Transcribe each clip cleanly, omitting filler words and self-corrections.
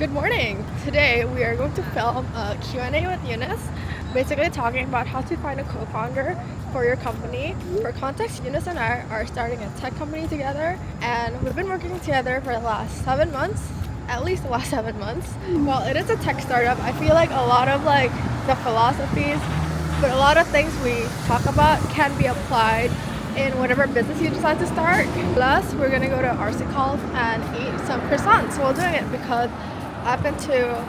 Good morning. Today we are going to film a Q&A with Eunice, basically talking about how to find a co-founder for your company. For context, Eunice and I are starting a tech company together, and we've been working together for the last 7 months, at least the last 7 months. While it is a tech startup, I feel like a lot of the philosophies, but a lot of things we talk about can be applied in whatever business you decide to start. Plus, we're gonna go to RC Calls and eat some croissants while doing it because I've been to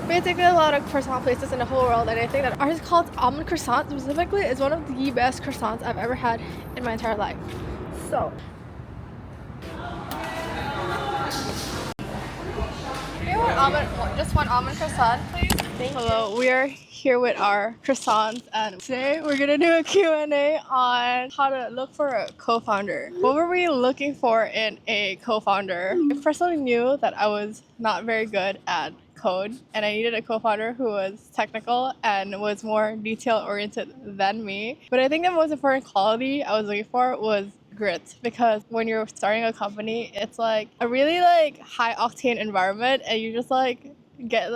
basically a lot of croissant places in the whole world, and I think that ours called almond croissant specifically is one of the best croissants I've ever had in my entire life. So, just one almond croissant, please. Hello, we are here with our croissants, and today we're gonna do a Q&A on how to look for a co-founder. What were we looking for in a co-founder? I personally knew that I was not very good at code, and I needed a co-founder who was technical and was more detail oriented than me. But I think the most important quality I was looking for was grit, because when you're starting a company, it's like a really high octane environment, and you just get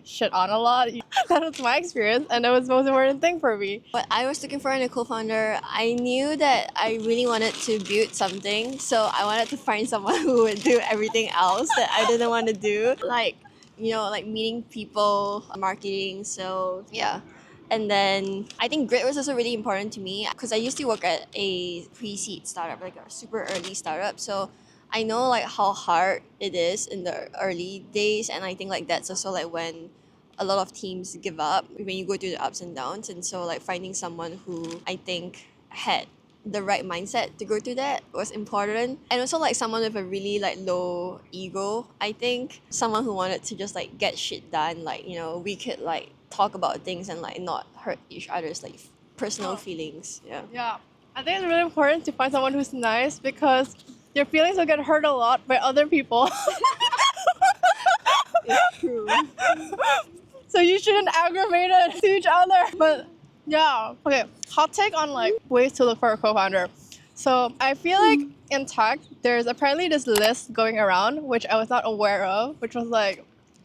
shit on a lot. That was my experience, and that was the most important thing for me. What I was looking for in a co-founder, I knew that I really wanted to build something, so I wanted to find someone who would do everything else that I didn't want to do, like meeting people, marketing. So yeah. And then I think grit was also really important to me because I used to work at a pre-seed startup, like a super early startup. So I know how hard it is in the early days, and I think that's also when a lot of teams give up when you go through the ups and downs. And so finding someone who I think had the right mindset to go through that was important, and also someone with a really low ego. I think someone who wanted to just get shit done. We could talk about things and not hurt each other's personal feelings. Yeah, I think it's really important to find someone who's nice, because your feelings will get hurt a lot by other people. It's true. So you shouldn't aggravate it to each other. But yeah, okay, hot take on ways to look for a co-founder. So I feel in tech, there's apparently this list going around, which I was not aware of, which was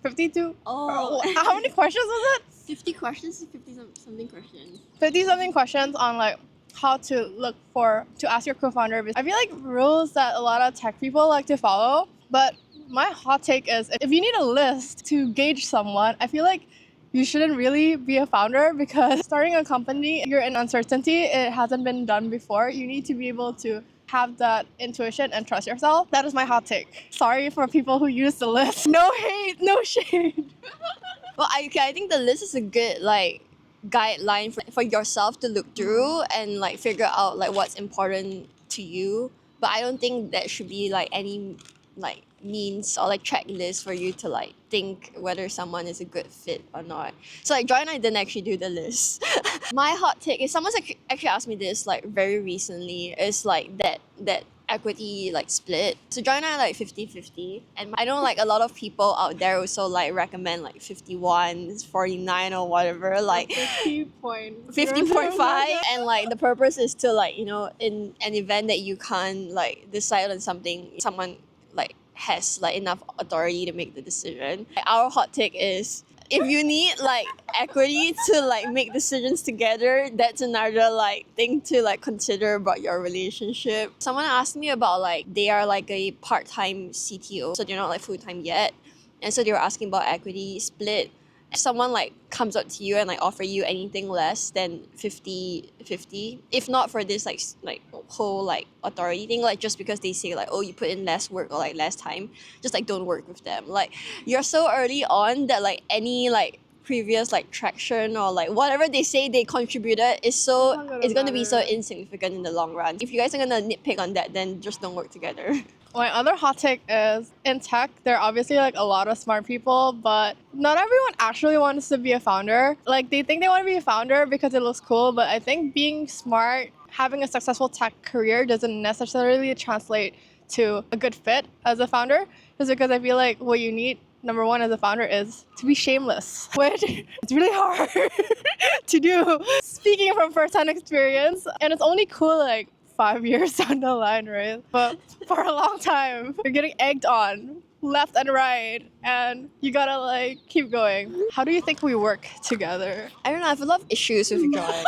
52. Oh. How many questions was it? 50 questions, 50 something questions. 50 something questions on how to ask your co-founder. I feel rules that a lot of tech people like to follow, but my hot take is if you need a list to gauge someone, I feel you shouldn't really be a founder, because starting a company, you're in uncertainty. It hasn't been done before. You need to be able to have that intuition and trust yourself. That is my hot take. Sorry for people who use the list. No hate, no shade. Well, I think the list is a good guideline for yourself to look through and figure out what's important to you. But I don't think that should be any means or checklist for you to think whether someone is a good fit or not. So Joy and I didn't actually do the list. My hot take is someone's actually asked me this very recently. Is that equity split. So Joy and I are 50-50, and I know a lot of people out there also recommend 51, 49 or whatever, 50.5, and the purpose is to in an event that you can't decide on something, someone has enough authority to make the decision. Our hot take is, if you need equity to make decisions together, that's another thing to consider about your relationship. Someone asked me about they are a part-time CTO, so they're not full-time yet, and so they were asking about equity split. If someone comes up to you and offer you anything less than 50-50, if not for this whole authority thing, just because they say oh, you put in less work or less time, just don't work with them. You're so early on that any previous traction or whatever they say they contributed is it's going to be so insignificant in the long run. If you guys are going to nitpick on that, then just don't work together. My other hot take is, in tech, there are obviously a lot of smart people, but not everyone actually wants to be a founder. They think they want to be a founder because it looks cool, but I think being smart, having a successful tech career doesn't necessarily translate to a good fit as a founder. Just because I feel what you need, number one, as a founder is to be shameless, which it's really hard to do. Speaking from first-hand experience, and it's only cool 5 years down the line, right? But for a long time, you're getting egged on left and right, and you gotta like keep going. How do you think we work together? I don't know, I have a lot of issues with Joy.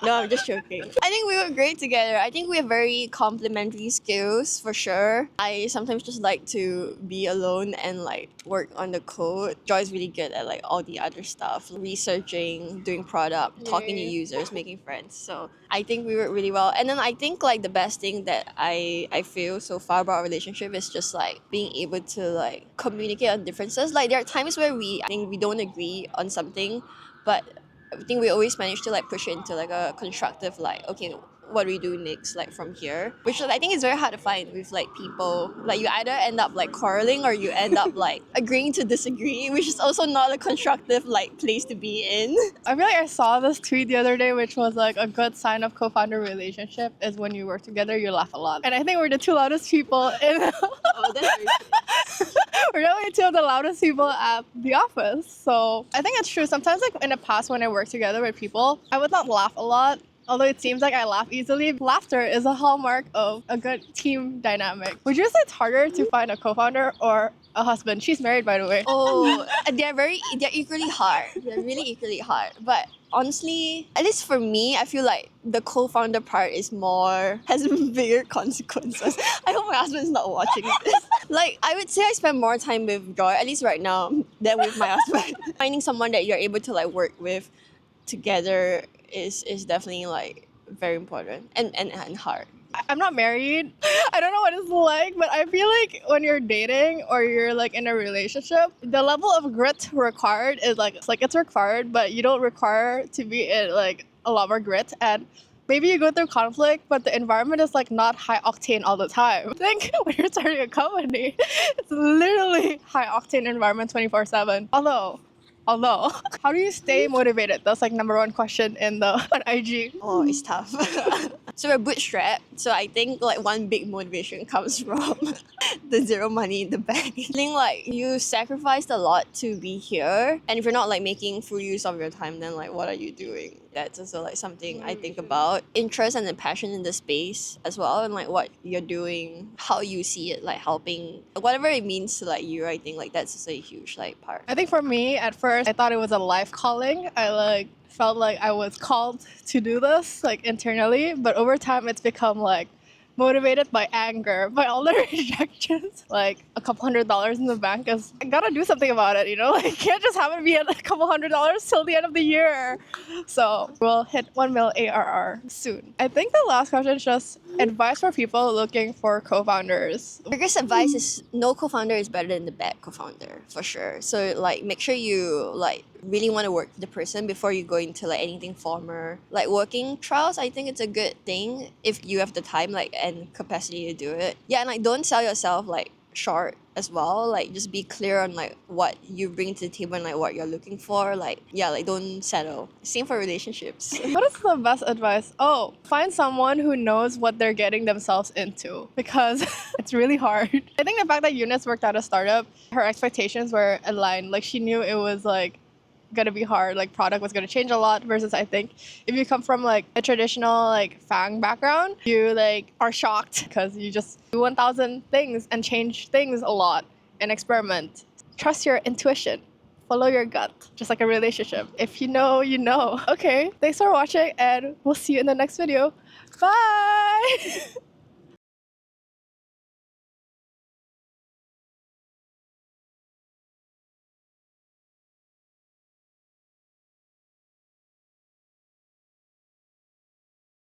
No, I'm just joking. I think we work great together. I think we have very complementary skills for sure. I sometimes just like to be alone and like work on the code. Joy's really good at like all the other stuff, researching, doing product, talking to users, making friends. So I think we work really well. And then I think like the best thing that I feel so far about our relationship is just like being able to like communicate on differences. Like there are times where I think we don't agree on something, but I think we always manage to like push it into like a constructive like, okay, what do we do next like from here, which I think is very hard to find with like people. Like you either end up like quarreling or you end up like agreeing to disagree, which is also not a constructive like place to be in. I feel like I saw this tweet the other day, which was like a good sign of co-founder relationship is when you work together, you laugh a lot. And I think we're the two loudest people in. Oh, that's very We're definitely two of the loudest people at the office. So I think it's true. Sometimes like in the past when I worked together with people, I would not laugh a lot. Although it seems like I laugh easily, laughter is a hallmark of a good team dynamic. Would you say it's harder to find a co-founder or a husband? She's married, by the way. Oh, they're equally hard. They're really equally hard. But honestly, at least for me, I feel like the co-founder part has bigger consequences. I hope my husband's not watching this. Like, I would say I spend more time with Joy, at least right now, than with my husband. Finding someone that you're able to like work with together is definitely like very important and hard. I'm not married. I don't know what it's like, but I feel like when you're dating or you're like in a relationship, the level of grit required is like it's required, but you don't require to be in like a lot more grit. And maybe you go through conflict, but the environment is like not high octane all the time. I think when you're starting a company, it's literally high octane environment 24/7. Although, how do you stay motivated? That's like number one question on IG. Oh, it's tough. So we're bootstrapped. So I think like one big motivation comes from the zero money in the bank. I think like you sacrificed a lot to be here. And if you're not like making full use of your time, then like what are you doing? That's also like something I think about. Interest and the passion in the space as well, and like what you're doing, how you see it like helping, whatever it means to like you. I think like that's just a huge like part. I think for me, at first, I thought it was a life calling. I like felt like I was called to do this like internally, but over time it's become like motivated by anger, by all the rejections. Like a couple $100 in the bank is, I gotta do something about it, you know? Like can't just have it be at a couple $100 till the end of the year. So we'll hit 1 mil ARR soon. I think the last question is just advice for people looking for co-founders. Biggest advice is no co-founder is better than the bad co-founder, for sure. So like make sure you like really want to work with the person before you go into like anything former. Like working trials, I think it's a good thing if you have the time like and capacity to do it. Yeah, and like don't sell yourself like short as well. Like just be clear on like what you bring to the table and like what you're looking for. Like yeah, like don't settle. Same for relationships. What is the best advice? Oh, find someone who knows what they're getting themselves into, because it's really hard. I think the fact that Eunice worked at a startup, her expectations were aligned. Like she knew it was like gonna be hard, like product was gonna change a lot, versus I think if you come from like a traditional like FANG background, you like are shocked because you just do 1,000 things and change things a lot and experiment. Trust your intuition. Follow your gut, just like a relationship. If you know, you know. Okay, thanks for watching and we'll see you in the next video. Bye!